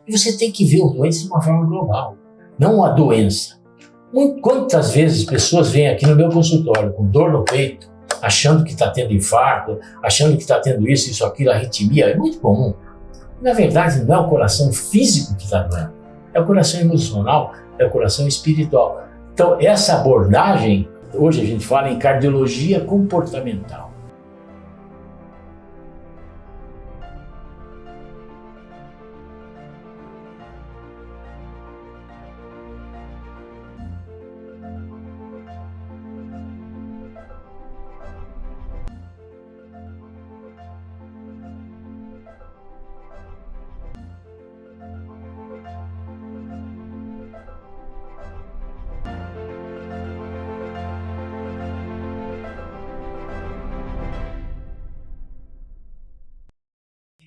E você tem que ver o doente de uma forma global, não a doença. Quantas vezes pessoas vêm aqui no meu consultório com dor no peito, achando que está tendo infarto, achando que está tendo isso, aquilo, arritmia, é muito comum. Na verdade, não é o coração físico que está doendo, é o coração emocional, é o coração espiritual. Então, essa abordagem, hoje a gente fala em cardiologia comportamental.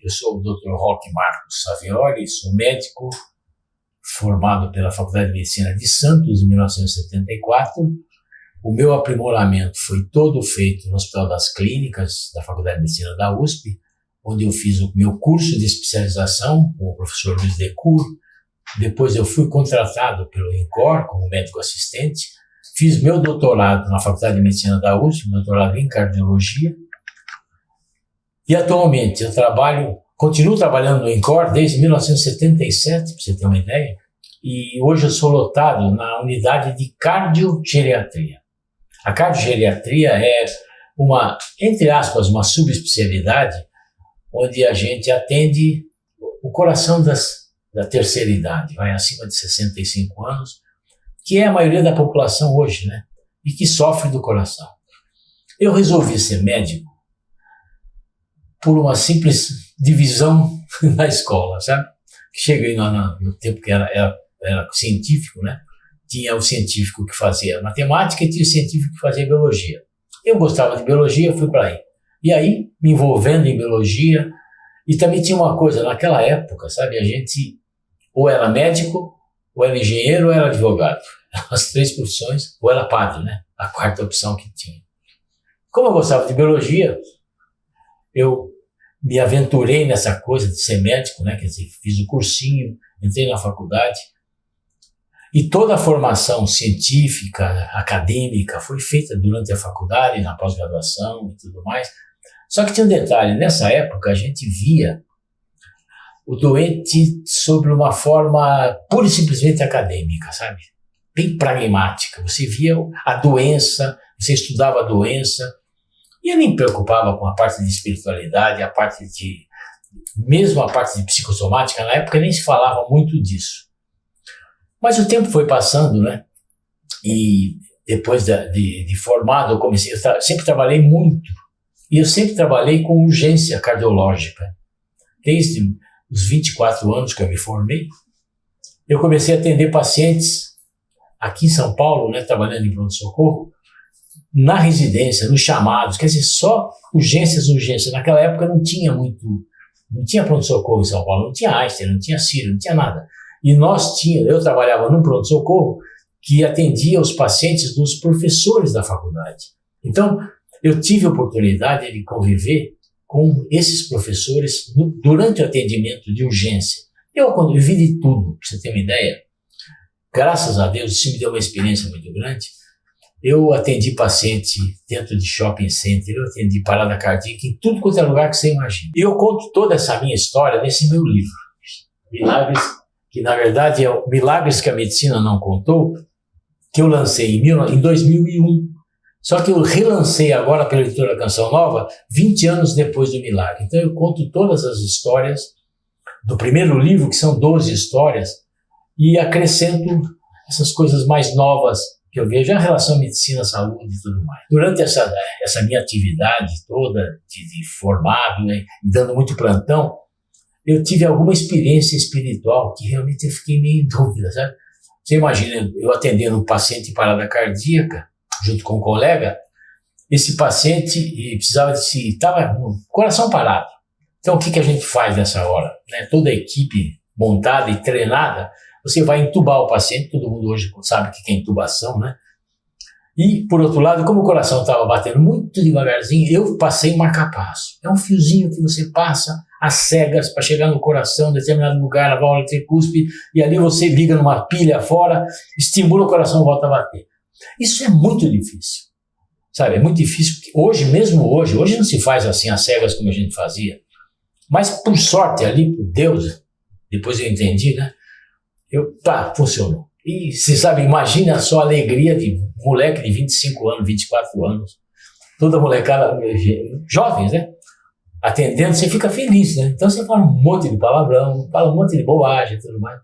Eu sou o Dr. Roque Marcos Savioli, sou médico formado pela Faculdade de Medicina de Santos em 1974. O meu aprimoramento foi todo feito no Hospital das Clínicas da Faculdade de Medicina da USP, onde eu fiz o meu curso de especialização com o professor Luiz Decour. Depois eu fui contratado pelo INCOR como médico assistente. Fiz meu doutorado na Faculdade de Medicina da USP, doutorado em cardiologia. E atualmente eu continuo trabalhando no INCOR desde 1977, para você ter uma ideia, e hoje eu sou lotado na unidade de cardiogeriatria. A cardiogeriatria é uma, entre aspas, uma subespecialidade onde a gente atende o coração da terceira idade, vai acima de 65 anos, que é a maioria da população hoje, né? E que sofre do coração. Eu resolvi ser médico por uma simples divisão na escola, sabe? Cheguei no tempo que era científico, né? Tinha o científico que fazia matemática e tinha o científico que fazia biologia. Eu gostava de biologia, fui para aí. E aí, me envolvendo em biologia, e também tinha uma coisa, naquela época, sabe? A gente ou era médico, ou era engenheiro, ou era advogado. As três profissões, ou era padre, né? A quarta opção que tinha. Como eu gostava de biologia, eu me aventurei nessa coisa de ser médico, né? Quer dizer, fiz o cursinho, entrei na faculdade. E toda a formação científica, acadêmica, foi feita durante a faculdade, na pós-graduação e tudo mais. Só que tinha um detalhe, nessa época a gente via o doente sobre uma forma pura e simplesmente acadêmica, sabe? Bem pragmática. Você via a doença, você estudava a doença, e eu nem me preocupava com a parte de espiritualidade, mesmo a parte de psicossomática, na época nem se falava muito disso. Mas o tempo foi passando, né? E depois de formado, eu comecei, sempre trabalhei muito. E eu sempre trabalhei com urgência cardiológica. Desde os 24 anos que eu me formei, eu comecei a atender pacientes aqui em São Paulo, né? Trabalhando em pronto-socorro, na residência, nos chamados, quer dizer, só urgências. Naquela época não tinha pronto-socorro em São Paulo, não tinha Einstein, não tinha Sírio, não tinha nada. E eu trabalhava num pronto-socorro que atendia os pacientes dos professores da faculdade. Então, eu tive a oportunidade de conviver com esses professores durante o atendimento de urgência. Eu vi de tudo, para você ter uma ideia. Graças a Deus, isso me deu uma experiência muito grande. Eu atendi paciente dentro de shopping center, eu atendi parada cardíaca em tudo quanto é lugar que você imagina. E eu conto toda essa minha história nesse meu livro, Milagres, que na verdade é Milagres que a Medicina Não Contou, que eu lancei em 2001. Só que eu relancei agora pela editora Canção Nova, 20 anos depois do milagre. Então eu conto todas as histórias do primeiro livro, que são 12 histórias, e acrescento essas coisas mais novas que eu vejo, a relação medicina-saúde e tudo mais. Durante essa minha atividade toda de formado, né, e dando muito plantão, eu tive alguma experiência espiritual que realmente eu fiquei meio em dúvida, sabe? Você imagina, eu atendendo um paciente em parada cardíaca, junto com um colega, esse paciente estava com o coração parado. Então o que a gente faz nessa hora? Né? Toda a equipe montada e treinada, você vai entubar o paciente, todo mundo hoje sabe o que é intubação, né? E, por outro lado, como o coração estava batendo muito devagarzinho, eu passei um marca-passo. É um fiozinho que você passa às cegas para chegar no coração, em determinado lugar, na válvula tricúspide, e ali você liga numa pilha fora, estimula o coração e volta a bater. Isso é muito difícil, sabe? É muito difícil, porque hoje não se faz assim às cegas como a gente fazia. Mas, por sorte, ali, por Deus, depois eu entendi, né? Funcionou. E, você sabe, imagina só a alegria de moleque de 25 anos, 24 anos, toda molecada, jovens, né? Atendendo, você fica feliz, né? Então você fala um monte de palavrão, fala um monte de bobagem e tudo mais.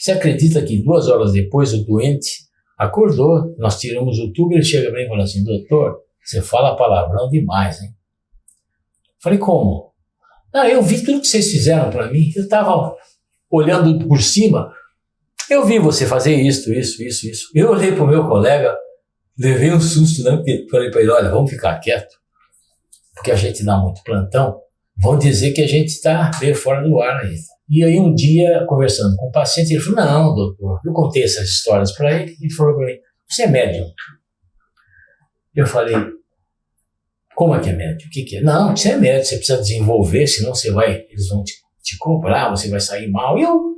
Você acredita que 2 horas depois o doente acordou, nós tiramos o tubo e ele chega para mim e fala assim: doutor, você fala palavrão demais, hein? Falei, como? Não, eu vi tudo que vocês fizeram para mim, eu estava olhando por cima, eu vi você fazer isso. Eu olhei para o meu colega, levei um susto, né? Porque falei para ele: olha, vamos ficar quieto, porque a gente dá muito plantão, vão dizer que a gente está meio fora do ar aí. E aí um dia, conversando com o paciente, ele falou: não, doutor, eu contei essas histórias para ele, e ele falou para mim: você é médium? Eu falei: como é que é médium? O que é? Não, você é médium, você precisa desenvolver, senão eles vão te cobrar, você vai sair mal. E eu,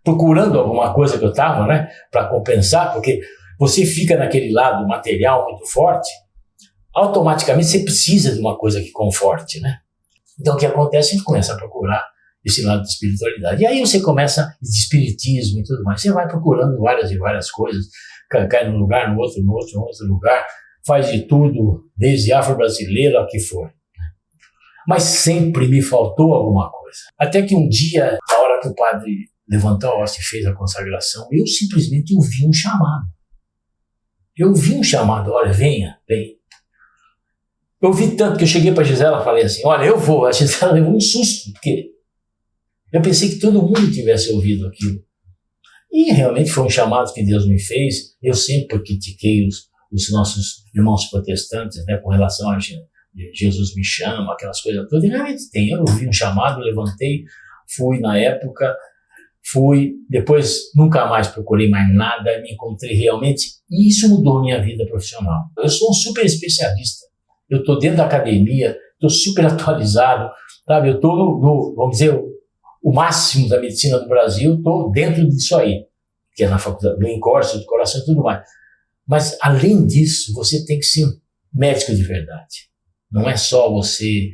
procurando alguma coisa que eu estava, né, para compensar, porque você fica naquele lado material muito forte, automaticamente você precisa de uma coisa que conforte, né? Então o que acontece? A gente começa a procurar esse lado de espiritualidade. E aí você começa de espiritismo e tudo mais. Você vai procurando várias coisas, cai num lugar, no outro lugar, faz de tudo, desde afro-brasileiro a que for. Mas sempre me faltou alguma coisa. Até que um dia, na hora que o padre levantou a hóstia e fez a consagração, eu simplesmente ouvi um chamado. Olha, venha. Eu ouvi tanto que eu cheguei para a Gisela e falei assim: olha, eu vou. A Gisela levou um susto, porque eu pensei que todo mundo tivesse ouvido aquilo. E realmente foi um chamado que Deus me fez. Eu sempre critiquei os nossos irmãos protestantes, né, com relação a Jesus me chama, aquelas coisas todas. E realmente tem. Eu ouvi um chamado, levantei, fui na época, depois nunca mais procurei mais nada, me encontrei realmente, e isso mudou minha vida profissional. Eu sou um super especialista. Eu estou dentro da academia, estou super atualizado, sabe? Eu estou vamos dizer, o máximo da medicina do Brasil, estou dentro disso aí, que é na faculdade, no curso do coração e tudo mais. Mas, além disso, você tem que ser médico de verdade. Não é só você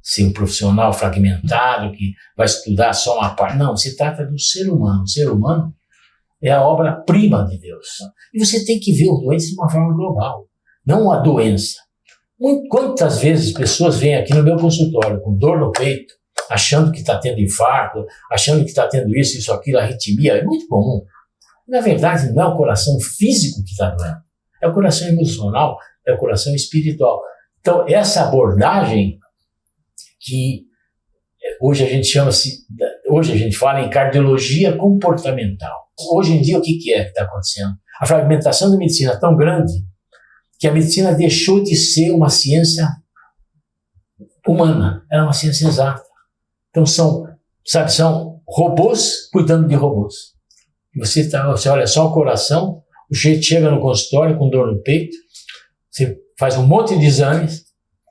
ser um profissional fragmentado que vai estudar só uma parte. Não, se trata do ser humano. O ser humano é a obra-prima de Deus. E você tem que ver o doente de uma forma global, não a doença. Quantas vezes pessoas vêm aqui no meu consultório com dor no peito, achando que está tendo infarto, achando que está tendo isso, aquilo, arritmia, é muito comum. Na verdade, não é o coração físico que está doendo, é o coração emocional, é o coração espiritual. Então, essa abordagem que hoje a gente fala em cardiologia comportamental. Hoje em dia, o que está acontecendo? A fragmentação da medicina é tão grande que a medicina deixou de ser uma ciência humana, era uma ciência exata. Então são robôs cuidando de robôs. Você olha só o coração, o sujeito chega no consultório com dor no peito, você faz um monte de exames,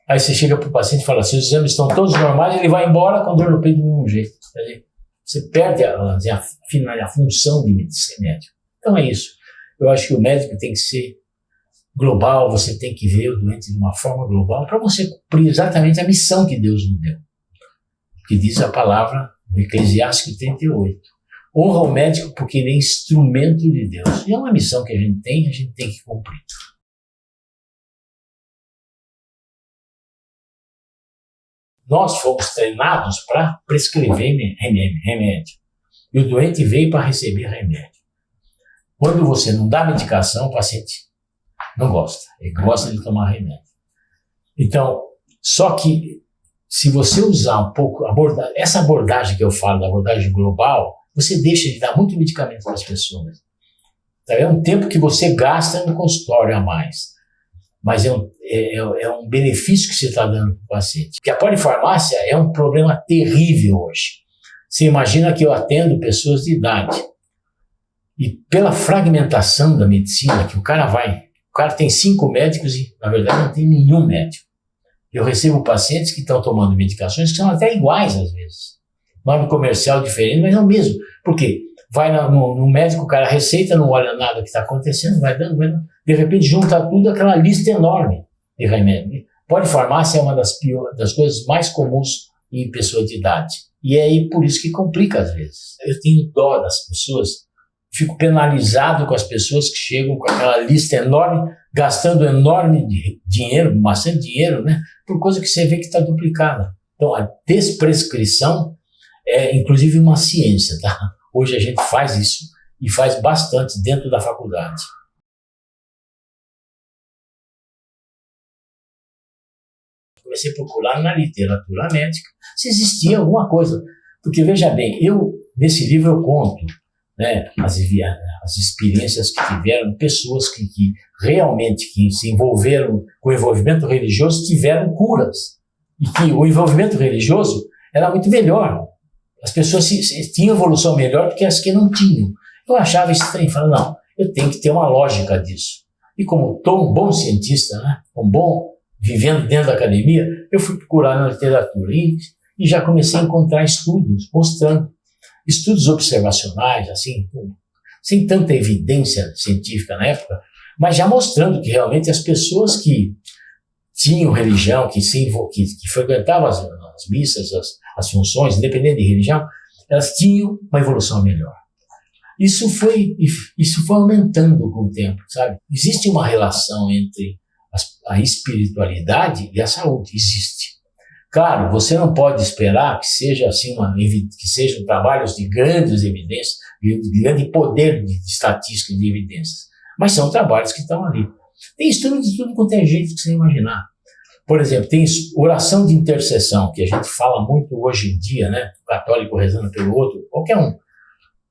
aí você chega para o paciente e fala: se os exames estão todos normais, ele vai embora com dor no peito do mesmo jeito. Você perde a função de ser médico. Então é isso. Eu acho que o médico tem que ser global, você tem que ver o doente de uma forma global para você cumprir exatamente a missão que Deus nos deu. Que diz a palavra no Eclesiastes 38. Honra o médico porque ele é instrumento de Deus. E é uma missão que a gente tem que cumprir. Nós fomos treinados para prescrever remédio. E o doente veio para receber remédio. Quando você não dá medicação, o paciente não gosta. Ele gosta de tomar remédio. Então, só que se você usar um pouco essa abordagem que eu falo, da abordagem global, você deixa de dar muito medicamento para as pessoas. Então, é um tempo que você gasta no consultório a mais. Mas é um benefício que você está dando para o paciente. Porque a polifarmácia é um problema terrível hoje. Você imagina que eu atendo pessoas de idade. E pela fragmentação da medicina, que o cara vai cara tem 5 médicos e, na verdade, não tem nenhum médico. Eu recebo pacientes que estão tomando medicações que são até iguais, às vezes. Nome comercial diferente, mas é o mesmo. Por quê? Vai no médico, o cara receita, não olha nada que está acontecendo, vai dando. De repente, junta tudo, aquela lista enorme de remédio. Polifarmácia é uma das coisas mais comuns em pessoas de idade. E é aí por isso que complica, às vezes. Eu tenho dó das pessoas, fico penalizado com as pessoas que chegam com aquela lista enorme, gastando enorme dinheiro, bastante dinheiro, né? Por coisa que você vê que está duplicada. Então, a desprescrição é, inclusive, uma ciência, tá? Hoje a gente faz isso e faz bastante dentro da faculdade. Comecei a procurar na literatura médica se existia alguma coisa. Porque, veja bem, nesse livro eu conto, né, as experiências que tiveram pessoas que realmente que se envolveram com o envolvimento religioso tiveram curas. E que o envolvimento religioso era muito melhor. As pessoas tinham evolução melhor do que as que não tinham. Eu achava estranho, falando, não, eu tenho que ter uma lógica disso. E como estou um bom cientista, né, vivendo dentro da academia, eu fui procurar na literatura e já comecei a encontrar estudos mostrando, estudos observacionais, assim, sem tanta evidência científica na época, mas já mostrando que realmente as pessoas que tinham religião, que frequentavam as missas, as funções, independente de religião, elas tinham uma evolução melhor. Isso foi aumentando com o tempo, sabe? Existe uma relação entre a espiritualidade e a saúde, existe. Claro, você não pode esperar que seja assim que sejam trabalhos de grandes evidências, de grande poder de estatística de evidências, mas são trabalhos que estão ali. Tem estudo de tudo quanto é jeito que você imaginar. Por exemplo, tem oração de intercessão, que a gente fala muito hoje em dia, né? O católico rezando pelo outro, qualquer um.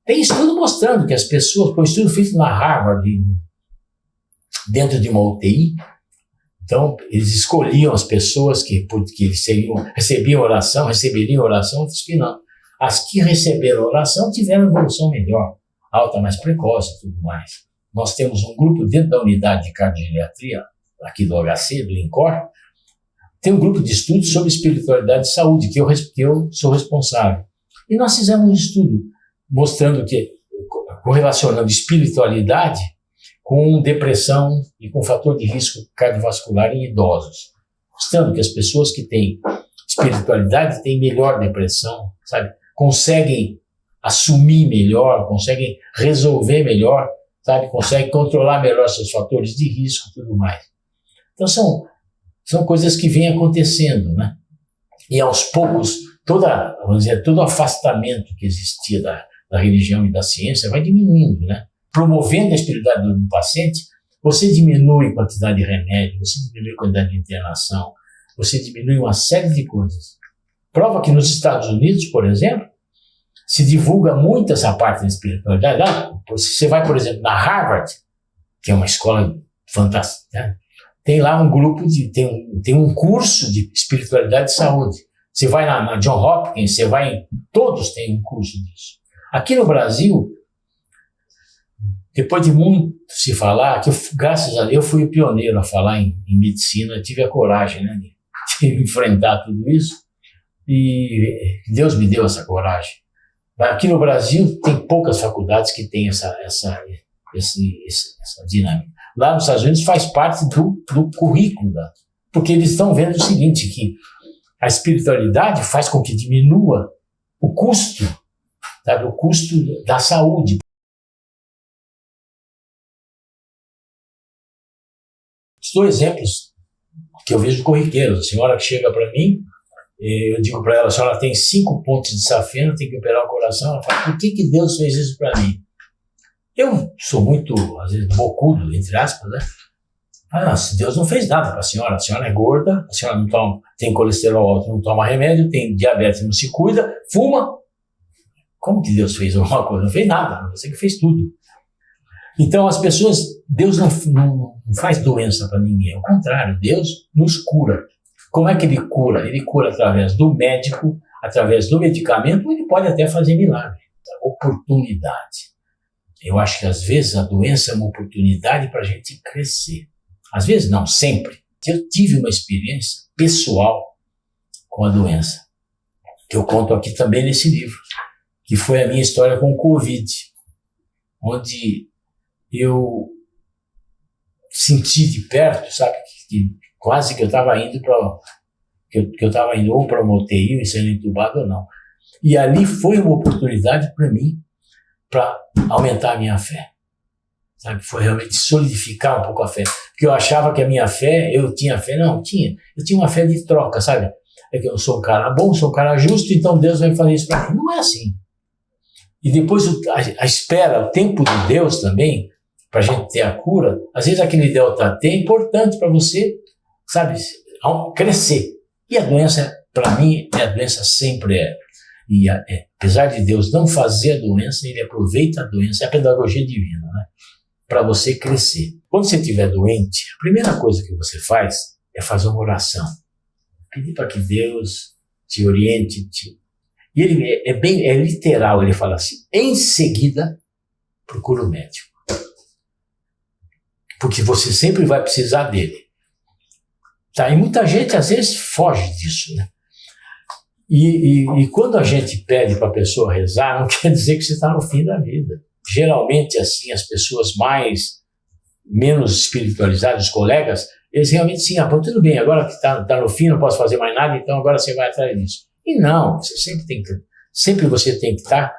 Tem estudo mostrando que as pessoas, foi um estudo feito na Harvard, dentro de uma UTI, então eles escolhiam as pessoas que receberiam oração, outros que não. As que receberam oração tiveram evolução melhor, alta mais precoce e tudo mais. Nós temos um grupo dentro da unidade de cardiogeriatria, aqui do HC, do INCOR, tem um grupo de estudos sobre espiritualidade e saúde, que eu sou responsável. E nós fizemos um estudo mostrando correlacionando espiritualidade com depressão e com fator de risco cardiovascular em idosos. Mostrando que as pessoas que têm espiritualidade têm melhor depressão, sabe? Conseguem assumir melhor, conseguem resolver melhor, sabe? Conseguem controlar melhor seus fatores de risco e tudo mais. Então são coisas que vêm acontecendo, né? E aos poucos, todo o afastamento que existia da religião e da ciência vai diminuindo, né? Promovendo a espiritualidade do paciente, você diminui a quantidade de remédio, você diminui a quantidade de internação, você diminui uma série de coisas. Prova que nos Estados Unidos, por exemplo, se divulga muito essa parte da espiritualidade. Você vai, por exemplo, na Harvard, que é uma escola fantástica, né? Tem lá um grupo, tem um curso de espiritualidade e saúde. Você vai na John Hopkins, todos têm um curso disso. Aqui no Brasil, depois de muito se falar, graças a Deus, eu fui o pioneiro a falar em medicina, tive a coragem, né, de enfrentar tudo isso, e Deus me deu essa coragem. Aqui no Brasil, tem poucas faculdades que têm essa dinâmica. Lá nos Estados Unidos faz parte do currículo, porque eles estão vendo o seguinte, que a espiritualidade faz com que diminua o custo, sabe, o custo da saúde. Dou exemplos que eu vejo corriqueiros. A senhora que chega para mim, eu digo para ela, a senhora tem 5 pontos de safena, tem que operar o coração. Ela fala, por que Deus fez isso para mim? Eu sou muito, às vezes, bocudo, entre aspas, né? Se Deus não fez nada para a senhora é gorda, a senhora não tem colesterol alto, não toma remédio, tem diabetes, não se cuida, fuma. Como que Deus fez alguma coisa? Não fez nada, você que fez tudo. Então as pessoas, Deus não faz doença para ninguém, ao contrário, Deus nos cura. Como é que Ele cura? Ele cura através do médico, através do medicamento, Ele pode até fazer milagre. Oportunidade. Eu acho que às vezes a doença é uma oportunidade para a gente crescer. às vezes não, sempre, eu tive uma experiência pessoal com a doença, que eu conto aqui também nesse livro, que foi a minha história com o Covid, onde eu senti de perto, sabe, que quase que eu estava indo que eu estava indo ou para uma UTI, sendo entubado ou não. E ali foi uma oportunidade para mim, para aumentar a minha fé. Sabe, foi realmente solidificar um pouco a fé. Porque eu achava que a minha fé, eu tinha fé, não, eu tinha uma fé de troca, sabe? É que eu sou um cara bom, sou um cara justo, então Deus vai fazer isso para mim. Não é assim. E depois a espera, o tempo de Deus também, para a gente ter a cura, às vezes aquele delta T é importante para você, sabe, crescer. E a doença, para mim, a doença sempre é. E apesar de Deus não fazer a doença, Ele aproveita a doença, é a pedagogia divina, né? Para você crescer. Quando você estiver doente, a primeira coisa que você faz é fazer uma oração. Pedir para que Deus te oriente. E ele é literal, ele fala assim, em seguida, procura o médico. Porque você sempre vai precisar dele. Tá? E muita gente, às vezes, foge disso, né? E quando a gente pede para a pessoa rezar, não quer dizer que você está no fim da vida. Geralmente, assim, as pessoas menos espiritualizadas, os colegas, eles realmente sim, tudo bem, agora que está no fim, não posso fazer mais nada, então agora você vai atrás disso. E não, você sempre você tem que estar,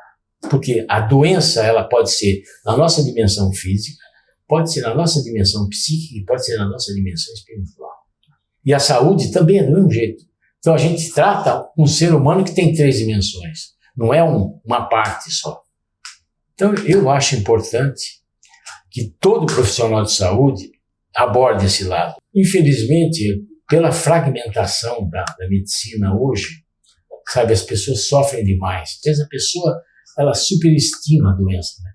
porque a doença, ela pode ser na nossa dimensão física, pode ser na nossa dimensão psíquica e pode ser na nossa dimensão espiritual. E a saúde também é do mesmo jeito. Então a gente trata um ser humano que tem 3 dimensões, não é uma parte só. Então eu acho importante que todo profissional de saúde aborde esse lado. Infelizmente, pela fragmentação da medicina hoje, sabe, as pessoas sofrem demais. Às vezes a pessoa, ela superestima a doença, né?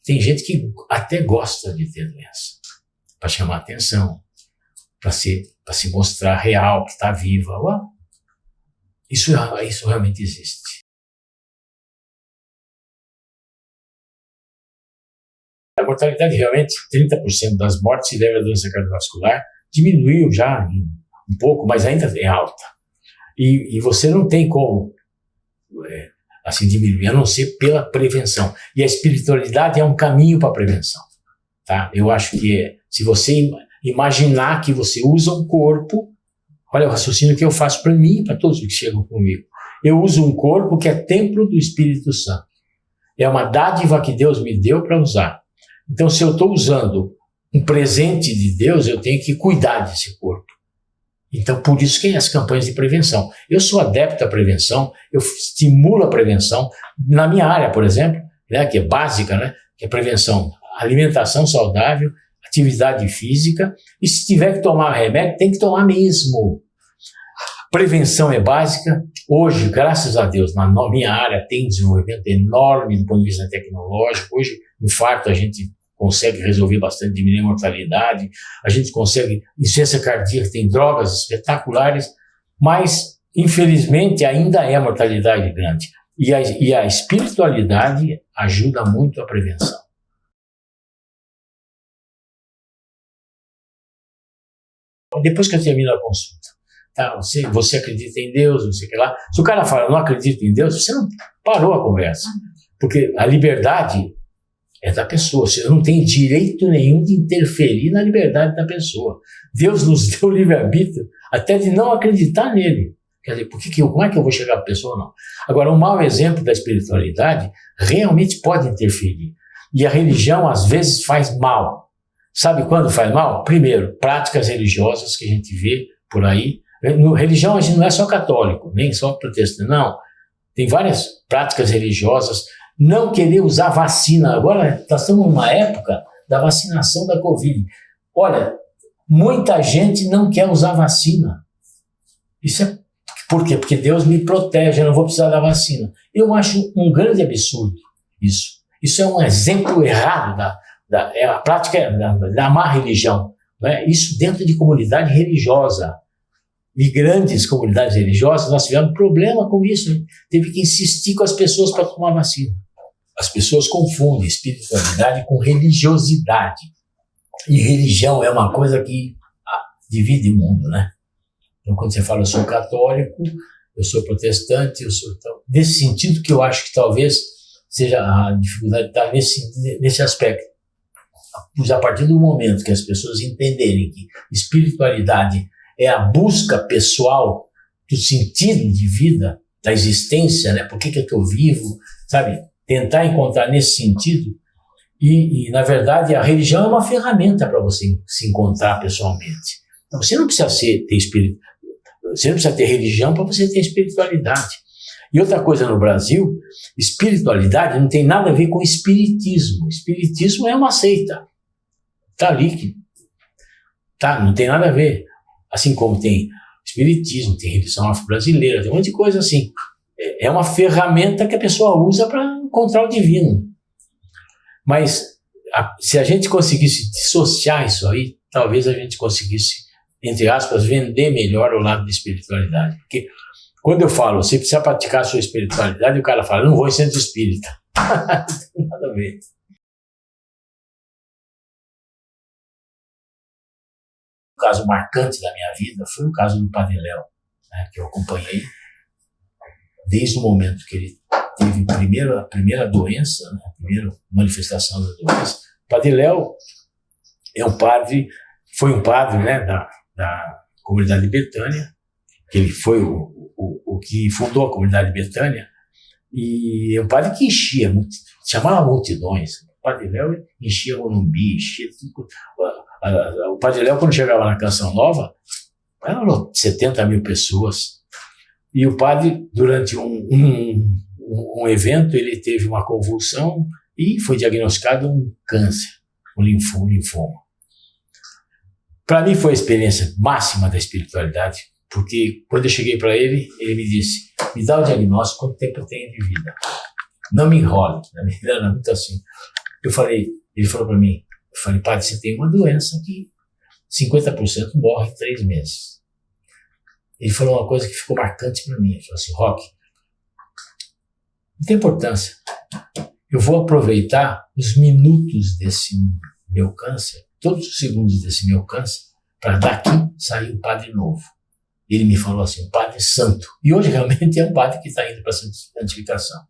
Tem gente que até gosta de ter doença, para chamar atenção, para se mostrar real, que está viva. Isso realmente existe. A mortalidade, realmente, 30% das mortes se deve à doença cardiovascular, diminuiu já um pouco, mas ainda é alta. E você não tem como assim diminuir, a não ser pela prevenção. E a espiritualidade é um caminho para a prevenção. Tá? Eu acho que se você imaginar que você usa um corpo, olha o raciocínio que eu faço para mim e para todos que chegam comigo. Eu uso um corpo que é templo do Espírito Santo. É uma dádiva que Deus me deu para usar. Então, se eu estou usando um presente de Deus, eu tenho que cuidar desse corpo. Então, por isso que as campanhas de prevenção. Eu sou adepto à prevenção, eu estimulo a prevenção. Na minha área, por exemplo, né, que é básica, né, que é prevenção, alimentação saudável, atividade física, e se tiver que tomar remédio, tem que tomar mesmo. Prevenção é básica. Hoje, graças a Deus, na minha área tem desenvolvimento enorme do ponto de vista tecnológico. Hoje, infarto a gente consegue resolver bastante, diminuir a mortalidade, a gente consegue, insuficiência cardíaca, tem drogas espetaculares, mas, infelizmente, ainda é a mortalidade grande. E a espiritualidade ajuda muito a prevenção. Depois que eu termino a consulta, tá, você acredita em Deus, não sei o que lá. Se o cara fala, não acredito em Deus, você não parou a conversa. Porque a liberdade é da pessoa. Você não tem direito nenhum de interferir na liberdade da pessoa. Deus nos deu livre-arbítrio até de não acreditar nele. Quer dizer, como é que eu vou chegar para a pessoa? Não. Agora, um mau exemplo da espiritualidade realmente pode interferir. E a religião, às vezes, faz mal. Sabe quando faz mal? Primeiro, práticas religiosas que a gente vê por aí. Religião, a gente não é só católico, nem só protestante, não. Tem várias práticas religiosas. Não querer usar vacina. Agora, nós estamos numa época da vacinação da Covid. Olha, muita gente não quer usar vacina. Isso é por quê? Porque Deus me protege, eu não vou precisar da vacina. Eu acho um grande absurdo isso. Isso é um exemplo errado a prática da má religião. Não é? Isso dentro de comunidade religiosa. E grandes comunidades religiosas, nós tivemos problema com isso. Hein? Teve que insistir com as pessoas para tomar vacina. As pessoas confundem espiritualidade com religiosidade. E religião é uma coisa que divide o mundo, né? Então, quando você fala, eu sou católico, eu sou protestante, eu sou... Então, nesse sentido que eu acho que talvez seja a dificuldade está nesse aspecto. Pois a partir do momento que as pessoas entenderem que espiritualidade é a busca pessoal do sentido de vida, da existência, né? Por que é que eu vivo, sabe? Tentar encontrar nesse sentido. E, na verdade, a religião é uma ferramenta para você se encontrar pessoalmente. Então, você não precisa você não precisa ter religião para você ter espiritualidade. E outra coisa no Brasil, espiritualidade não tem nada a ver com espiritismo. Espiritismo é uma seita. Está ali. Não tem nada a ver. Assim como tem espiritismo, tem religião afro-brasileira, tem um monte de coisa assim. É uma ferramenta que a pessoa usa para encontrar o divino. Mas se a gente conseguisse dissociar isso aí, talvez a gente conseguisse, entre aspas, vender melhor o lado da espiritualidade. Porque quando eu falo, você precisa praticar a sua espiritualidade, o cara fala, não vou em centro espírita. Não tem nada a ver. O caso marcante da minha vida foi o caso do Padre Léo, né, que eu acompanhei desde o momento que ele teve a primeira doença, né, a primeira manifestação da doença. O Padre Léo foi um padre, né, da comunidade de Betânia, que ele foi o que fundou a comunidade de Betânia, e é um padre que chamava multidões. O Padre Léo enchia Morumbi, enchia tudo. O Padre Léo, quando chegava na Canção Nova, eram 70 mil pessoas. E o padre, durante um evento, ele teve uma convulsão e foi diagnosticado um câncer, um linfoma. Para mim foi a experiência máxima da espiritualidade, porque quando eu cheguei para ele, ele me disse, me dá o diagnóstico, quanto tempo eu tenho de vida. Não me enrole, na minha vida era muito assim. Ele falou para mim, eu falei, padre, você tem uma doença que 50% morre em 3 meses. Ele falou uma coisa que ficou marcante para mim. Ele falou assim, Roque, não tem importância. Eu vou aproveitar os minutos desse meu câncer, todos os segundos desse meu câncer, para daqui sair um padre novo. Ele me falou assim, um padre santo. E hoje realmente é um padre que está indo para a santificação.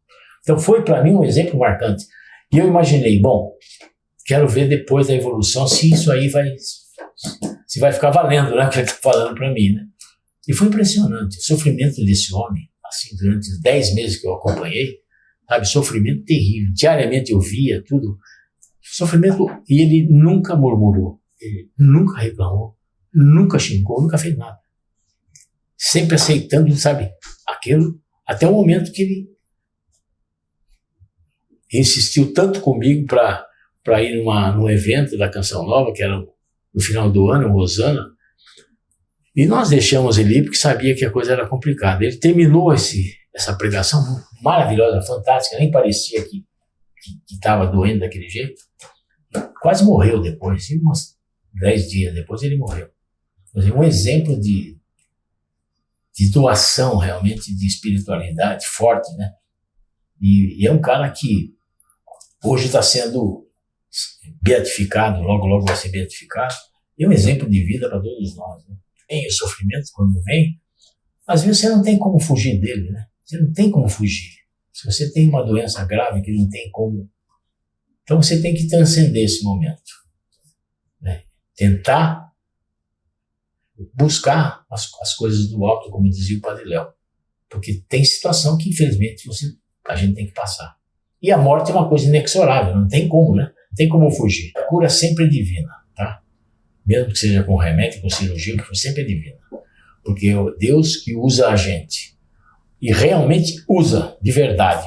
Então foi para mim um exemplo marcante. E eu imaginei, bom, quero ver depois da evolução se isso aí vai ficar valendo, né, o que ele está falando para mim, né? E foi impressionante. O sofrimento desse homem, assim, durante os 10 meses que eu acompanhei, sabe, sofrimento terrível. Diariamente eu via tudo. Sofrimento, e ele nunca murmurou, ele nunca reclamou, nunca xingou, nunca fez nada. Sempre aceitando, sabe, aquilo, até o momento que ele insistiu tanto comigo para ir num evento da Canção Nova, que era no final do ano, o Rosana, e nós deixamos ele ir porque sabia que a coisa era complicada. Ele terminou essa pregação maravilhosa, fantástica, nem parecia que estava doendo daquele jeito. Quase morreu depois, uns 10 dias depois ele morreu. Um exemplo de doação realmente, de espiritualidade forte, né? E é um cara que hoje está sendo beatificado, logo logo vai ser beatificado. É um exemplo de vida para todos nós, né? Tem o sofrimento quando vem, às vezes você não tem como fugir dele, né? Você não tem como fugir. Se você tem uma doença grave que não tem como, então você tem que transcender esse momento, né? Tentar buscar as coisas do alto, como dizia o Padre Léo, porque tem situação que infelizmente a gente tem que passar. E a morte é uma coisa inexorável, não tem como, né? Não tem como fugir. A cura sempre é divina, tá? Mesmo que seja com remédio, com cirurgia, que sempre é divina. Porque é Deus que usa a gente. E realmente usa, de verdade.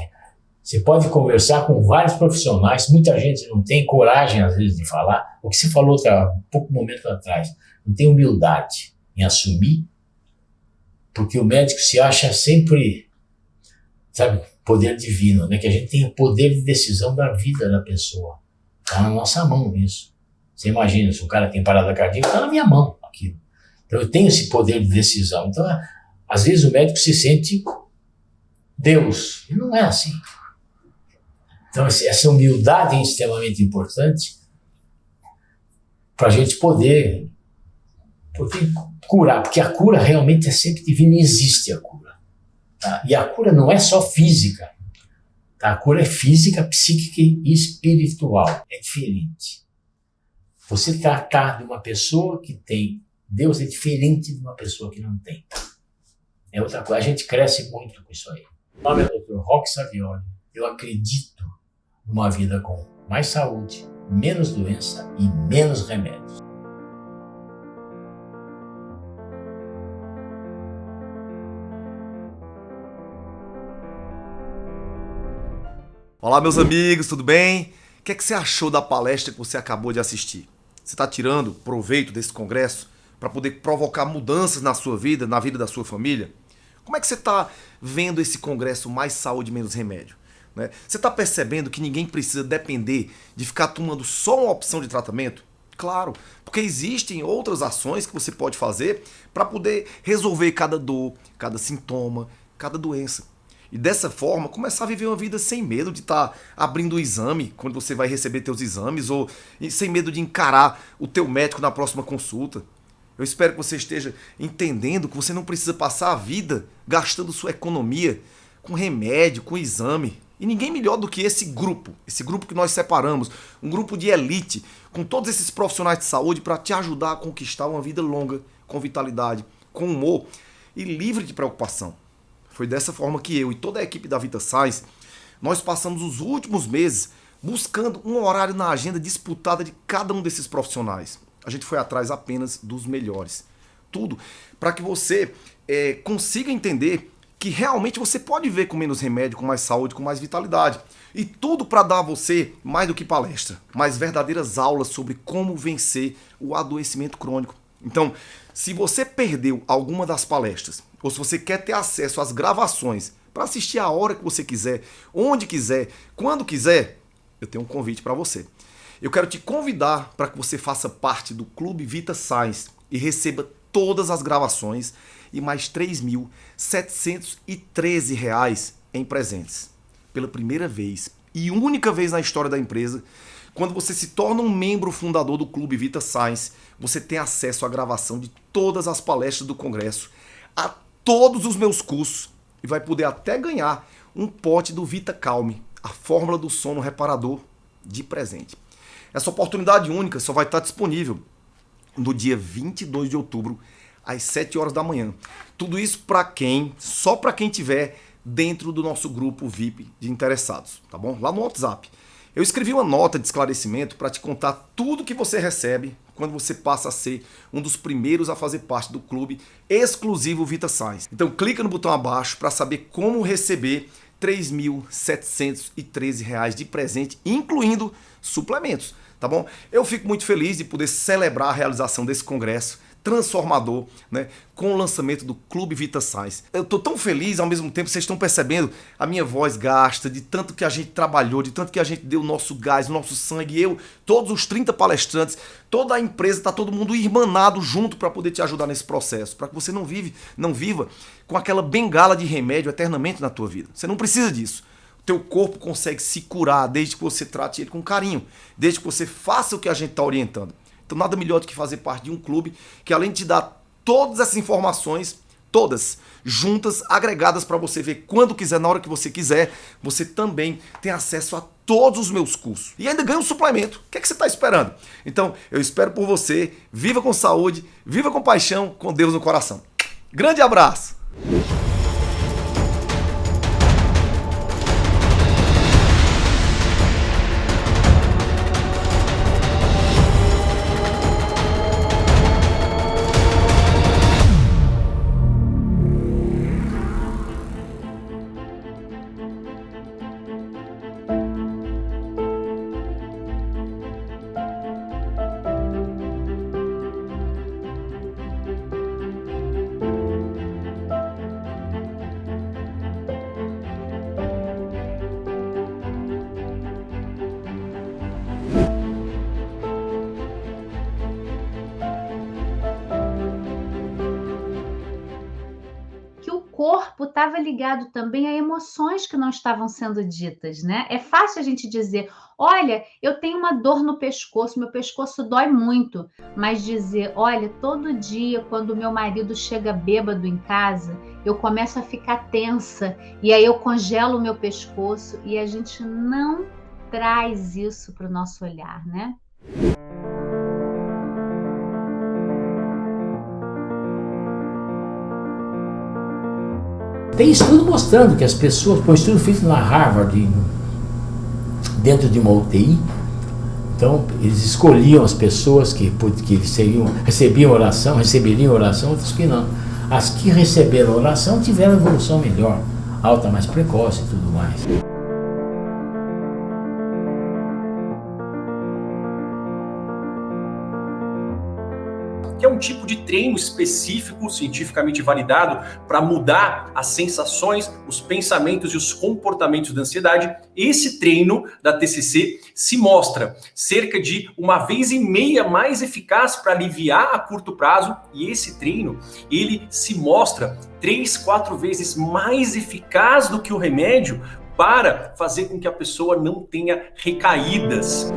Você pode conversar com vários profissionais, muita gente não tem coragem, às vezes, de falar. O que você falou um pouco momento atrás, não tem humildade em assumir, porque o médico se acha sempre, sabe, poder divino, né? Que a gente tem o poder de decisão da vida da pessoa. Está na nossa mão isso. Você imagina, se o cara tem parada cardíaca, está na minha mão aquilo. Então eu tenho esse poder de decisão. Então, às vezes o médico se sente Deus. E não é assim. Então essa humildade é extremamente importante. para a gente poder curar, porque a cura realmente é sempre divina e existe a cura. Tá? E a cura não é só física, tá? A cura é física, psíquica e espiritual, é diferente. Você tratar de uma pessoa que tem Deus é diferente de uma pessoa que não tem. É outra coisa, a gente cresce muito com isso aí. O nome é Dr. Roque Savioli. Eu acredito numa vida com mais saúde, menos doença e menos remédios. Olá, meus amigos, tudo bem? O que é que você achou da palestra que você acabou de assistir? Você está tirando proveito desse congresso para poder provocar mudanças na sua vida, na vida da sua família? Como é que você está vendo esse congresso Mais Saúde, Menos Remédio? Né? Você está percebendo que ninguém precisa depender de ficar tomando só uma opção de tratamento? Claro, porque existem outras ações que você pode fazer para poder resolver cada dor, cada sintoma, cada doença. E dessa forma, começar a viver uma vida sem medo de estar abrindo o exame quando você vai receber teus exames ou sem medo de encarar o teu médico na próxima consulta. Eu espero que você esteja entendendo que você não precisa passar a vida gastando sua economia com remédio, com exame. E ninguém melhor do que esse grupo que nós separamos, um grupo de elite, com todos esses profissionais de saúde para te ajudar a conquistar uma vida longa, com vitalidade, com humor e livre de preocupação. Foi dessa forma que eu e toda a equipe da VitaScience, nós passamos os últimos meses buscando um horário na agenda disputada de cada um desses profissionais. A gente foi atrás apenas dos melhores. Tudo para que você consiga entender que realmente você pode viver com menos remédio, com mais saúde, com mais vitalidade. E tudo para dar a você, mais do que palestra, mais verdadeiras aulas sobre como vencer o adoecimento crônico. Então, se você perdeu alguma das palestras, ou se você quer ter acesso às gravações para assistir a hora que você quiser, onde quiser, quando quiser, eu tenho um convite para você. Eu quero te convidar para que você faça parte do Clube VitaScience e receba todas as gravações e mais R$ 3.713 em presentes. Pela primeira vez e única vez na história da empresa, quando você se torna um membro fundador do Clube VitaScience, você tem acesso à gravação de todas as palestras do Congresso, a todos os meus cursos e vai poder até ganhar um pote do VitaCalme, a fórmula do sono reparador, de presente. Essa oportunidade única só vai estar disponível no dia 22 de outubro, às 7 horas da manhã. Tudo isso só para quem tiver dentro do nosso grupo VIP de interessados, tá bom? Lá no WhatsApp. Eu escrevi uma nota de esclarecimento para te contar tudo que você recebe quando você passa a ser um dos primeiros a fazer parte do clube exclusivo VitaScience. Então clica no botão abaixo para saber como receber R$ 3.713 de presente, incluindo suplementos, tá bom? Eu fico muito feliz de poder celebrar a realização desse congresso transformador, né, com o lançamento do Clube VitaScience. Eu tô tão feliz, ao mesmo tempo, vocês estão percebendo, a minha voz gasta, de tanto que a gente trabalhou, de tanto que a gente deu o nosso gás, o nosso sangue, todos os 30 palestrantes, toda a empresa, tá todo mundo irmanado junto para poder te ajudar nesse processo, para que você não viva com aquela bengala de remédio eternamente na tua vida. Você não precisa disso. O teu corpo consegue se curar desde que você trate ele com carinho, desde que você faça o que a gente está orientando. Então nada melhor do que fazer parte de um clube que, além de te dar todas essas informações, todas juntas, agregadas para você ver quando quiser, na hora que você quiser, você também tem acesso a todos os meus cursos. E ainda ganha um suplemento. O que é que você está esperando? Então, eu espero por você. Viva com saúde, viva com paixão, com Deus no coração. Grande abraço! estava ligado também a emoções que não estavam sendo ditas, né? É fácil a gente dizer, olha, eu tenho uma dor no pescoço, meu pescoço dói muito, mas dizer, olha, todo dia quando meu marido chega bêbado em casa, eu começo a ficar tensa e aí eu congelo o meu pescoço e a gente não traz isso para o nosso olhar, né? Tem estudo mostrando que as pessoas, um estudo feito na Harvard, dentro de uma UTI, então eles escolhiam as pessoas que receberiam oração, outras que não. As que receberam oração tiveram evolução melhor, alta mais precoce e tudo mais. Que é um tipo de treino específico, cientificamente validado, para mudar as sensações, os pensamentos e os comportamentos da ansiedade. Esse treino da TCC se mostra cerca de 1,5 vezes mais eficaz para aliviar a curto prazo, e esse treino, ele se mostra 3, 4 vezes mais eficaz do que o remédio para fazer com que a pessoa não tenha recaídas.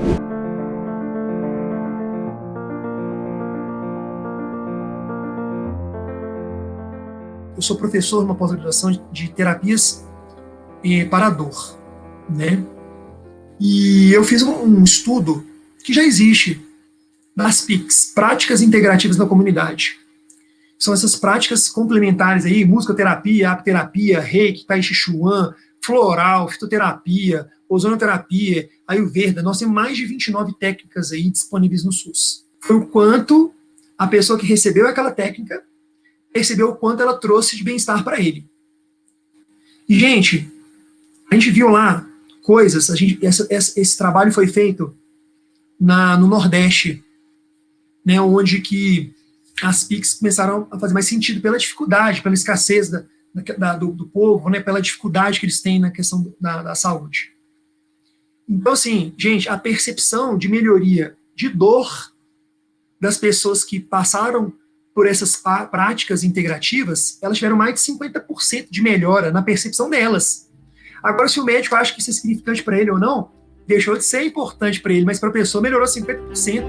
Eu sou professor numa pós-graduação de terapias para a dor, né? E eu fiz um estudo que já existe das PICs, Práticas Integrativas na Comunidade. São essas práticas complementares aí, musicoterapia, apterapia, reiki, tai chi chuan, floral, fitoterapia, ozonoterapia, ayurveda. Nós temos mais de 29 técnicas aí disponíveis no SUS. Foi o quanto a pessoa que recebeu aquela técnica percebeu o quanto ela trouxe de bem-estar para ele. E, gente, a gente viu lá coisas, esse trabalho foi feito no Nordeste, né, onde que as PICs começaram a fazer mais sentido pela dificuldade, pela escassez do povo, né, pela dificuldade que eles têm na questão da saúde. Então, assim, gente, a percepção de melhoria de dor das pessoas que passaram por essas práticas integrativas, elas tiveram mais de 50% de melhora na percepção delas. Agora, se o médico acha que isso é significante para ele ou não, deixou de ser importante para ele, mas para a pessoa melhorou 50%.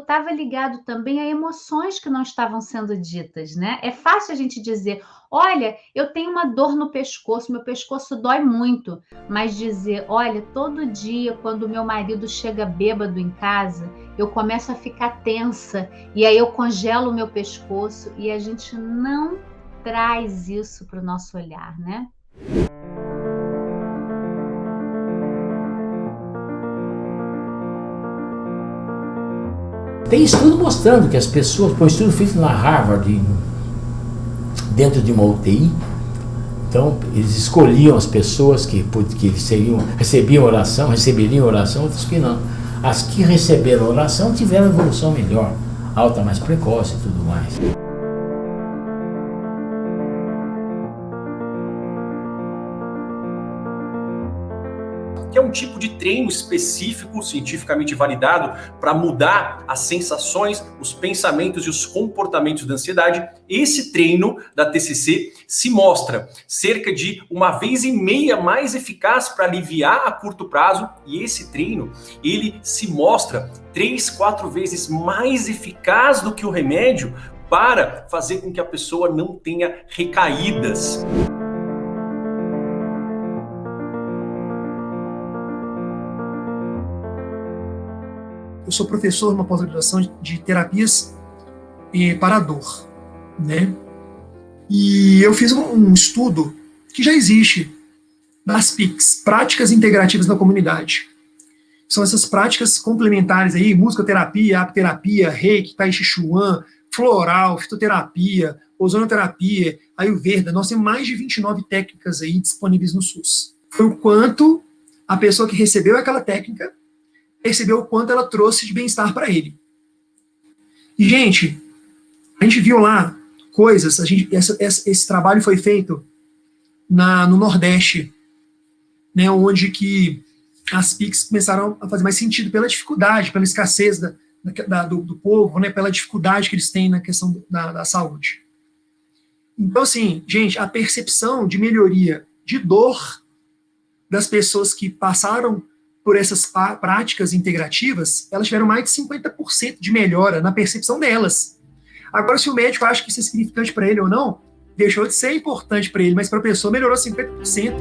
estava ligado também a emoções que não estavam sendo ditas, né? É fácil a gente dizer, olha, eu tenho uma dor no pescoço, meu pescoço dói muito, mas dizer, olha, todo dia quando o meu marido chega bêbado em casa, eu começo a ficar tensa e aí eu congelo o meu pescoço e a gente não traz isso para o nosso olhar, né? Tem estudo mostrando que as pessoas, um estudo feito na Harvard, dentro de uma UTI, então eles escolhiam as pessoas que receberiam oração, outras que não. As que receberam oração tiveram evolução melhor, alta mais precoce e tudo mais. Que é um tipo de treino específico, cientificamente validado, para mudar as sensações, os pensamentos e os comportamentos da ansiedade. Esse treino da TCC se mostra cerca de 1,5 vezes mais eficaz para aliviar a curto prazo, e esse treino, ele se mostra 3, 4 vezes mais eficaz do que o remédio para fazer com que a pessoa não tenha recaídas. Eu sou professor numa pós-graduação de terapias para a dor, né? E eu fiz um estudo que já existe das PICs, Práticas Integrativas na Comunidade. São essas práticas complementares aí, musicoterapia, apterapia, reiki, tai chi chuan, floral, fitoterapia, ozonoterapia, ayurveda. Nós temos mais de 29 técnicas aí disponíveis no SUS. Foi o quanto a pessoa que recebeu aquela técnica percebeu o quanto ela trouxe de bem-estar para ele. E, gente, a gente viu lá coisas, esse trabalho foi feito no Nordeste, né, onde que as PICs começaram a fazer mais sentido pela dificuldade, pela escassez do povo, né, pela dificuldade que eles têm na questão da saúde. Então, assim, gente, a percepção de melhoria de dor das pessoas que passaram por essas práticas integrativas, elas tiveram mais de 50% de melhora na percepção delas. Agora, se o médico acha que isso é significante para ele ou não, deixou de ser importante para ele, mas para a pessoa melhorou 50%.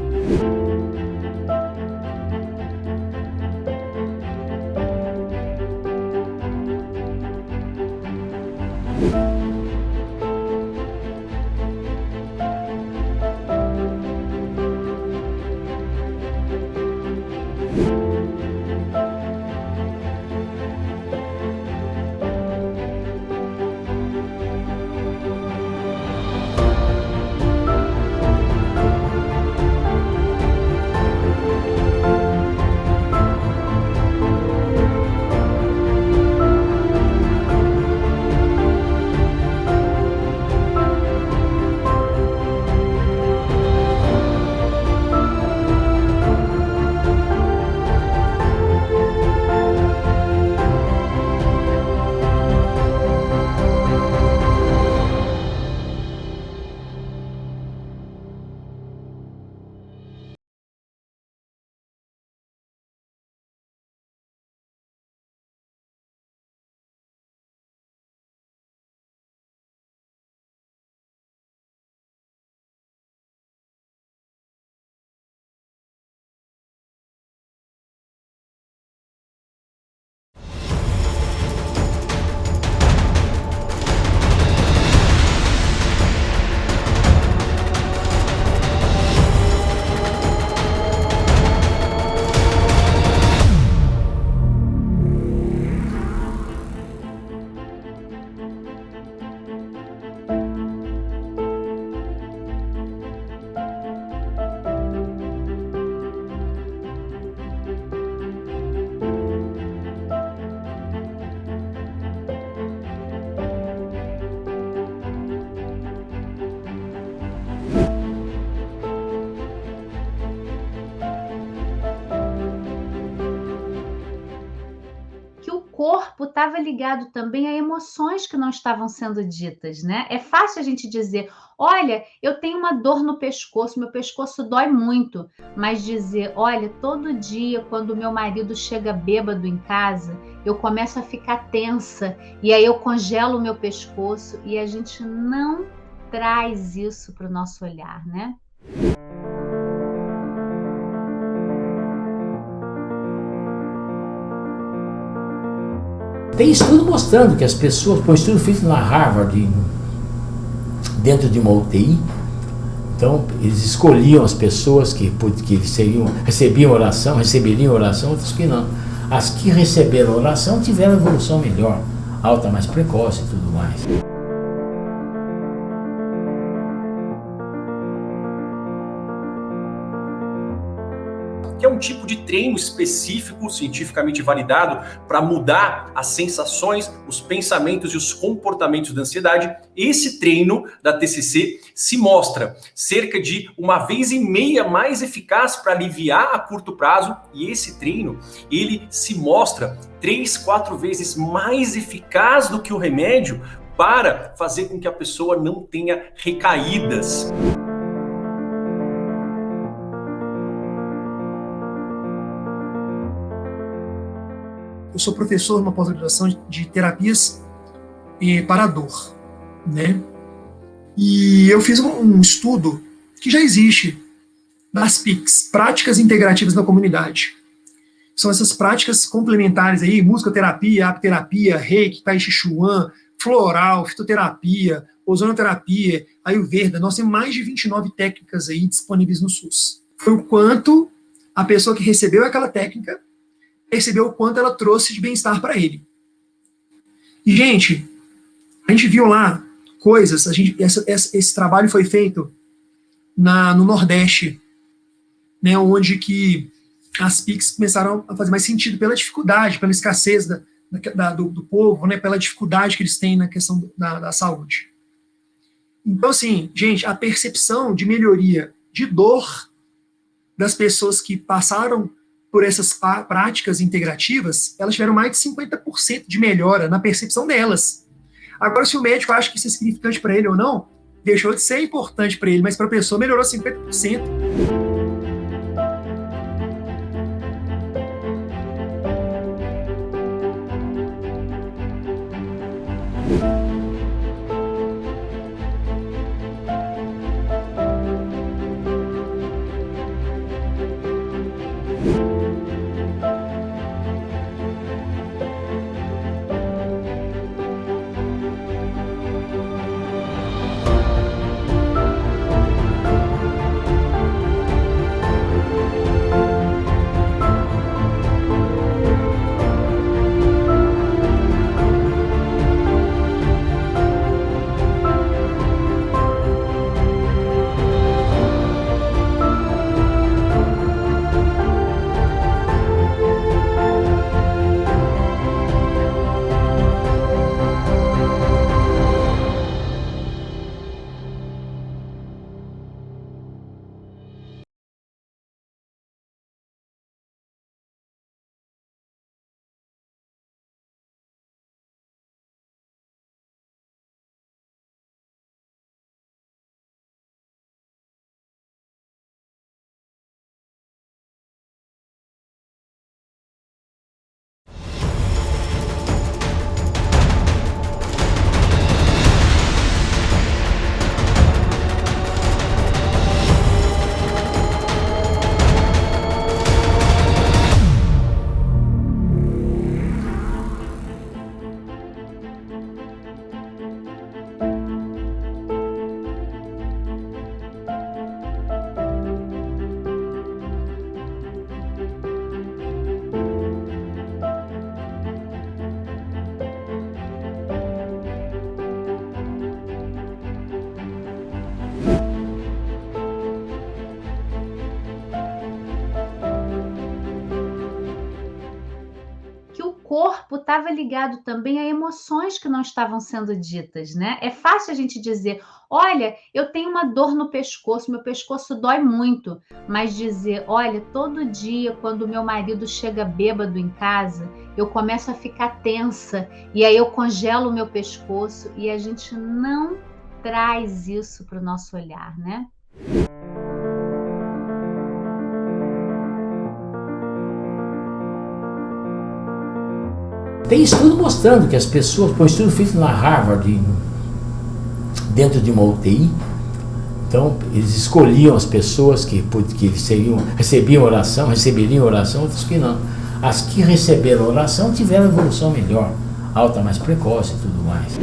corpo estava ligado também a emoções que não estavam sendo ditas, né? É fácil a gente dizer, olha, eu tenho uma dor no pescoço, meu pescoço dói muito. Mas dizer, olha, todo dia quando o meu marido chega bêbado em casa, eu começo a ficar tensa e aí eu congelo o meu pescoço e a gente não traz isso para o nosso olhar, né? Tem estudo mostrando que as pessoas, um estudo feito na Harvard, dentro de uma UTI, então eles escolhiam as pessoas que receberiam oração, outras que não. As que receberam oração tiveram evolução melhor, alta mais precoce e tudo mais. Que é um tipo de treino específico, cientificamente validado, para mudar as sensações, os pensamentos e os comportamentos da ansiedade. Esse treino da TCC se mostra cerca de 1,5 vezes mais eficaz para aliviar a curto prazo, e esse treino, ele se mostra 3, 4 vezes mais eficaz do que o remédio para fazer com que a pessoa não tenha recaídas. Eu sou professor numa pós-graduação de terapias para a dor, né? E eu fiz um estudo que já existe das PICs, Práticas Integrativas na Comunidade. São essas práticas complementares aí, musicoterapia, apterapia, reiki, tai chi chuan, floral, fitoterapia, ozonoterapia, ayurveda. Nós temos mais de 29 técnicas aí disponíveis no SUS. Foi o quanto a pessoa que recebeu aquela técnica percebeu o quanto ela trouxe de bem-estar para ele. E, gente, a gente viu lá coisas, esse trabalho foi feito no Nordeste, né, onde que as PICs começaram a fazer mais sentido pela dificuldade, pela escassez do povo, né, pela dificuldade que eles têm na questão da saúde. Então, assim, gente, a percepção de melhoria de dor das pessoas que passaram por essas práticas integrativas, elas tiveram mais de 50% de melhora na percepção delas. Agora, se o médico acha que isso é significante para ele ou não, deixou de ser importante para ele, mas para a pessoa melhorou 50%. corpo estava ligado também a emoções que não estavam sendo ditas, né? É fácil a gente dizer, olha, eu tenho uma dor no pescoço, meu pescoço dói muito, mas dizer, olha, todo dia quando o meu marido chega bêbado em casa, eu começo a ficar tensa e aí eu congelo o meu pescoço e a gente não traz isso para o nosso olhar, né? Tem estudo mostrando que as pessoas, um estudo feito na Harvard, dentro de uma UTI, então eles escolhiam as pessoas que receberiam oração, outras que não. As que receberam oração tiveram evolução melhor, alta mais precoce e tudo mais.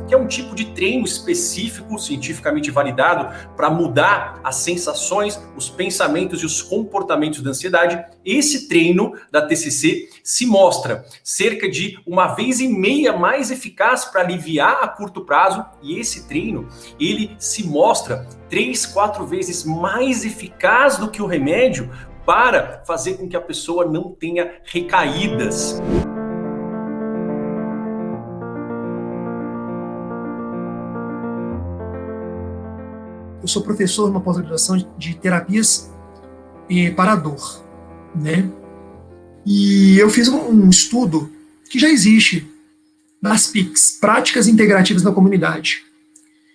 Que é um tipo de treino específico, cientificamente validado, para mudar as sensações, os pensamentos e os comportamentos da ansiedade. Esse treino da TCC se mostra cerca de 1,5 vezes mais eficaz para aliviar a curto prazo, e esse treino, ele se mostra 3, 4 vezes mais eficaz do que o remédio para fazer com que a pessoa não tenha recaídas. Eu sou professor numa pós-graduação de terapias para a dor, né? E eu fiz um estudo que já existe das PICs, Práticas Integrativas na Comunidade.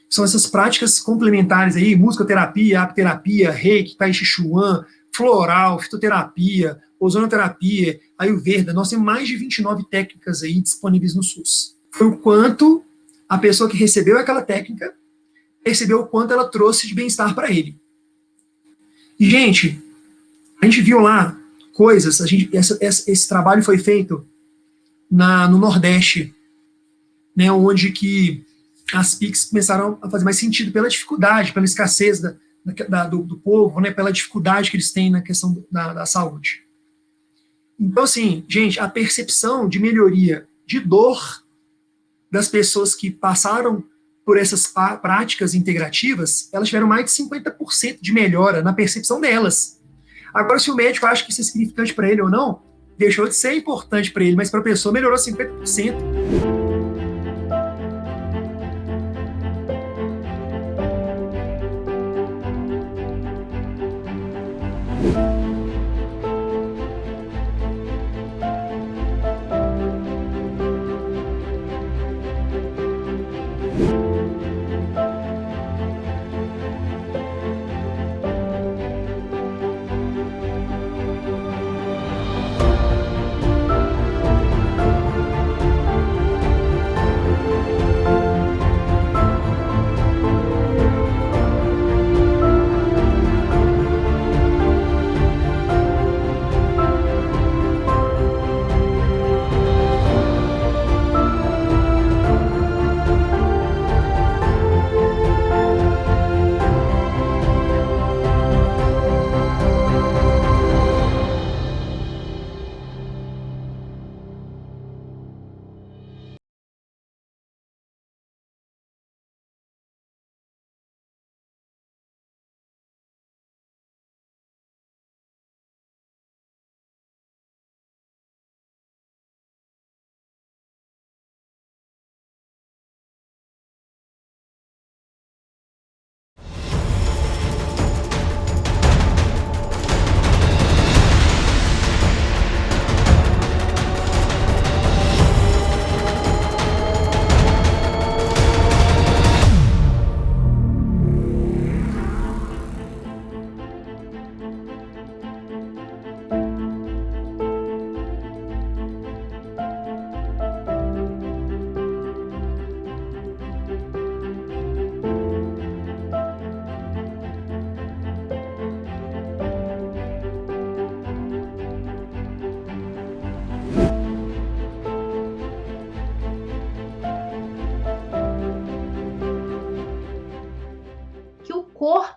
São essas práticas complementares aí, musicoterapia, apterapia, reiki, tai chi chuan, floral, fitoterapia, ozonoterapia, ayurveda. Nós temos mais de 29 técnicas aí disponíveis no SUS. Foi o quanto a pessoa que recebeu aquela técnica percebeu o quanto ela trouxe de bem-estar para ele. E, gente, a gente viu lá coisas, esse trabalho foi feito no Nordeste, né, onde que as PICs começaram a fazer mais sentido pela dificuldade, pela escassez do povo, né, pela dificuldade que eles têm na questão da saúde. Então, assim, gente, a percepção de melhoria de dor das pessoas que passaram por essas práticas integrativas, elas tiveram mais de 50% de melhora na percepção delas. Agora, se o médico acha que isso é significante para ele ou não, deixou de ser importante para ele, mas para a pessoa melhorou 50%.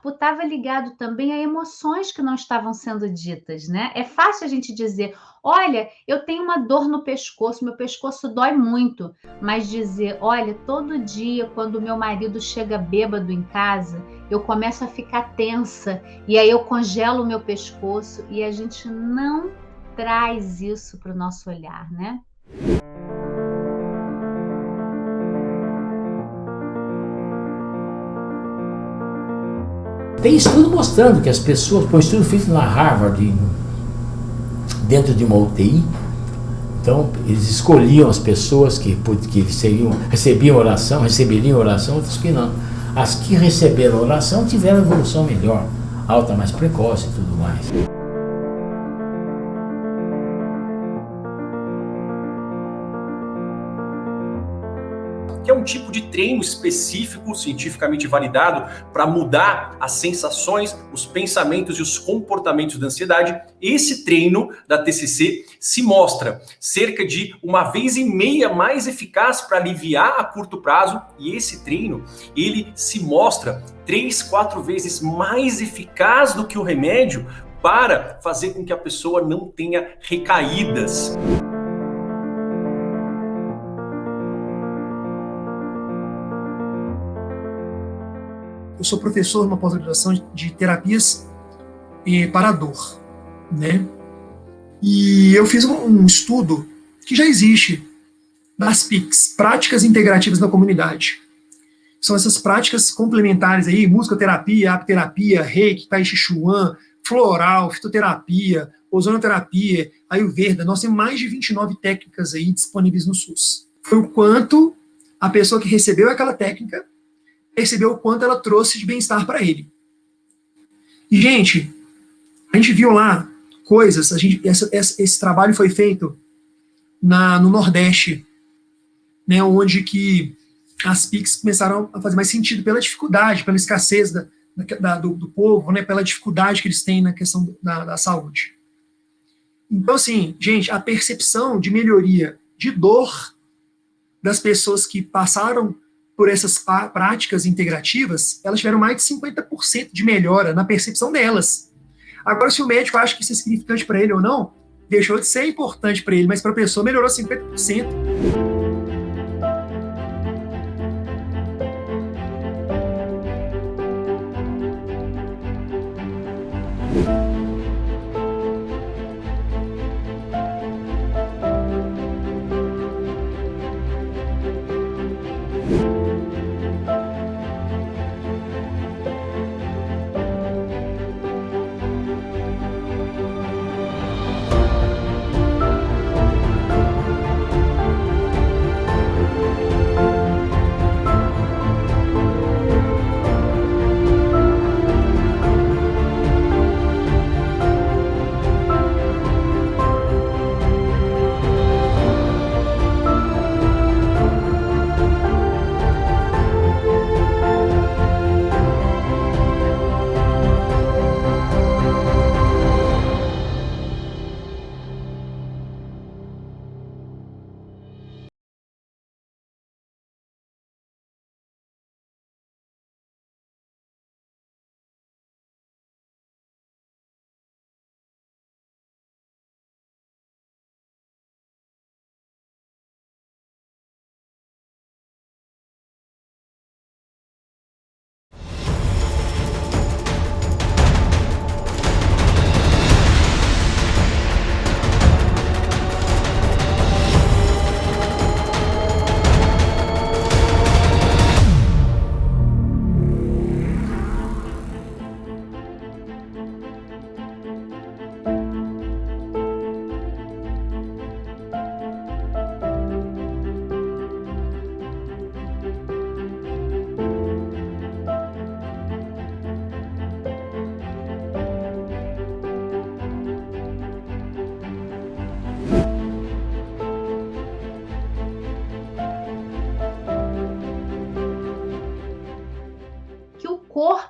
corpo estava ligado também a emoções que não estavam sendo ditas, né? É fácil a gente dizer, olha, eu tenho uma dor no pescoço, meu pescoço dói muito, mas dizer, olha, todo dia quando meu marido chega bêbado em casa, eu começo a ficar tensa e aí eu congelo o meu pescoço e a gente não traz isso para o nosso olhar, né? Tem estudo mostrando que as pessoas, um estudo feito na Harvard, dentro de uma UTI. Então, eles escolhiam as pessoas que receberiam oração, outras que não. As que receberam oração tiveram evolução melhor, alta mais precoce e tudo mais. Que é um tipo de treino específico, cientificamente validado, para mudar as sensações, os pensamentos e os comportamentos da ansiedade. Esse treino da TCC se mostra cerca de 1,5 vezes mais eficaz para aliviar a curto prazo, e esse treino, ele se mostra 3, 4 vezes mais eficaz do que o remédio para fazer com que a pessoa não tenha recaídas. Eu sou professor numa pós-graduação de terapias para a dor, né? E eu fiz um estudo que já existe das PICs, Práticas Integrativas na Comunidade. São essas práticas complementares aí, musicoterapia, apterapia, reiki, tai chi chuan, floral, fitoterapia, ozonoterapia, ayurveda. Nós temos mais de 29 técnicas aí disponíveis no SUS. Foi o quanto a pessoa que recebeu aquela técnica percebeu o quanto ela trouxe de bem-estar para ele. E, gente, a gente viu lá coisas, esse trabalho foi feito no Nordeste, né, onde que as PICs começaram a fazer mais sentido pela dificuldade, pela escassez do povo, né, pela dificuldade que eles têm na questão da saúde. Então, assim, gente, a percepção de melhoria de dor das pessoas que passaram por essas práticas integrativas, elas tiveram mais de 50% de melhora na percepção delas. Agora, se o médico acha que isso é significante para ele ou não, deixou de ser importante para ele, mas para a pessoa melhorou 50%.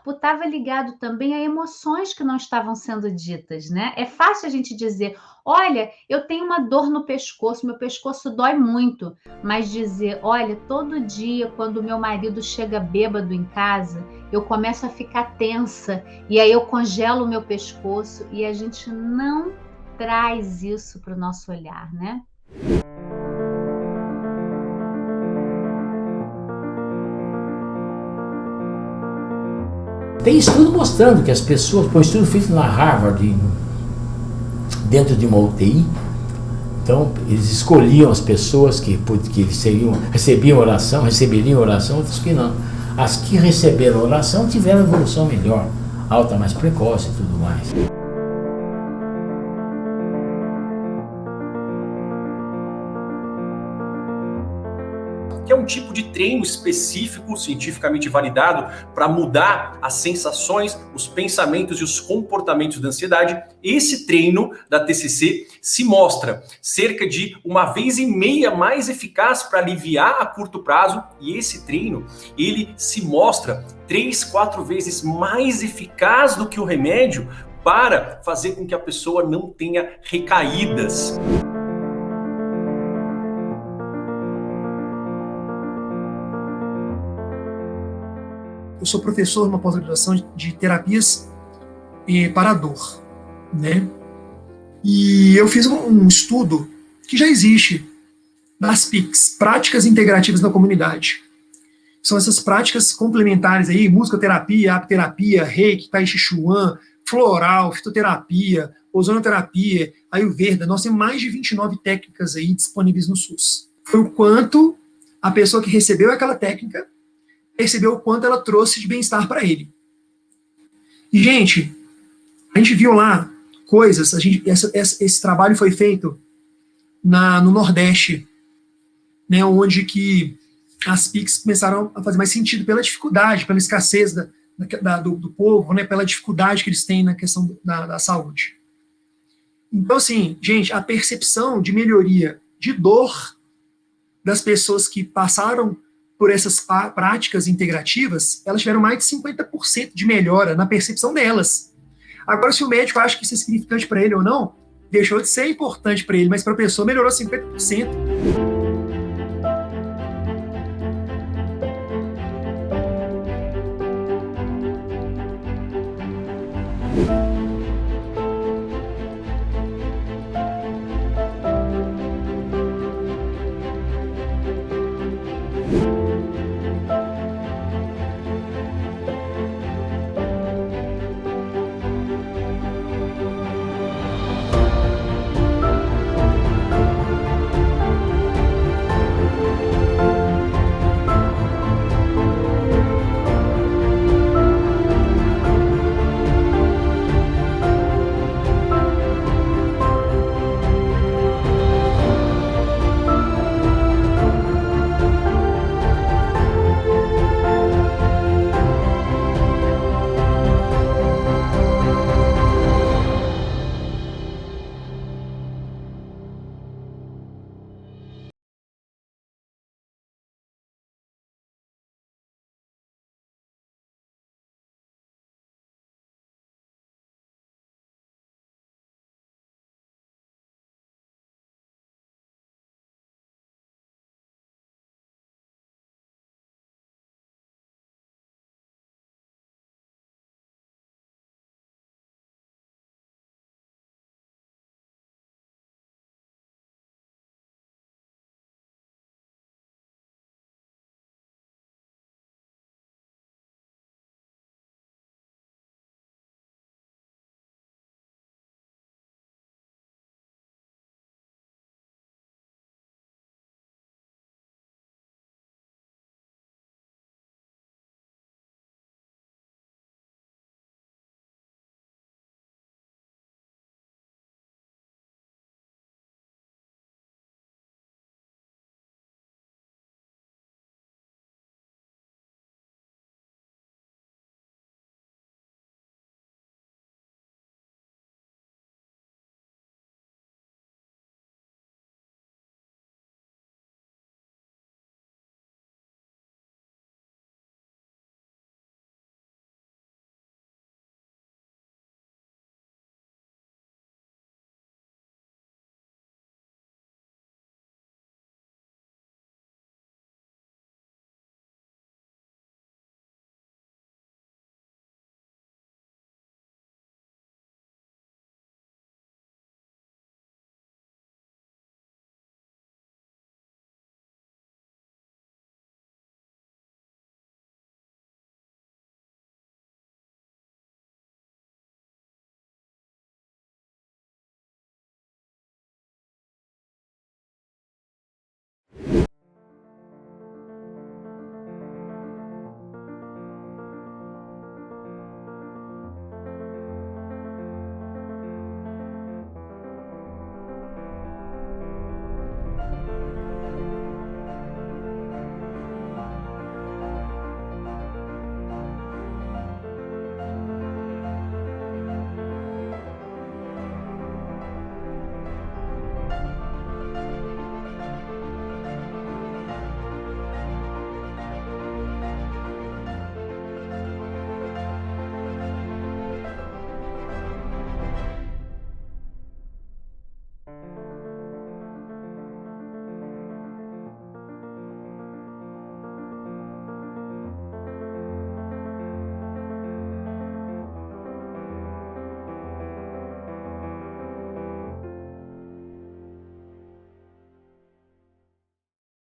corpo estava ligado também a emoções que não estavam sendo ditas, né? É fácil a gente dizer, olha, eu tenho uma dor no pescoço, meu pescoço dói muito, mas dizer, olha, todo dia quando meu marido chega bêbado em casa, eu começo a ficar tensa e aí eu congelo o meu pescoço e a gente não traz isso para o nosso olhar, né? Tem estudo mostrando que as pessoas, um estudo feito na Harvard, dentro de uma UTI, então eles escolhiam as pessoas que receberiam oração, outras que não. As que receberam oração tiveram evolução melhor, alta mais precoce e tudo mais. que é um tipo de treino específico, cientificamente validado, para mudar as sensações, os pensamentos e os comportamentos da ansiedade. Esse treino da TCC se mostra cerca de 1,5 vezes mais eficaz para aliviar a curto prazo, e esse treino, ele se mostra 3, 4 vezes mais eficaz do que o remédio para fazer com que a pessoa não tenha recaídas. Eu sou professor numa pós-graduação de terapias para a dor, né? E eu fiz um estudo que já existe das PICs, Práticas Integrativas na Comunidade. São essas práticas complementares aí, musicoterapia, apterapia, reiki, tai chi chuan, floral, fitoterapia, ozonoterapia, ayurveda. Nós temos mais de 29 técnicas aí disponíveis no SUS. Foi o quanto a pessoa que recebeu aquela técnica percebeu o quanto ela trouxe de bem-estar para ele. E, gente, a gente viu lá coisas, esse trabalho foi feito no Nordeste, né, onde que as PICs começaram a fazer mais sentido pela dificuldade, pela escassez do povo, né, pela dificuldade que eles têm na questão da saúde. Então, assim, gente, a percepção de melhoria de dor das pessoas que passaram por essas práticas integrativas, elas tiveram mais de 50% de melhora na percepção delas. Agora, se o médico acha que isso é significante para ele ou não, deixou de ser importante para ele, mas para a pessoa melhorou 50%.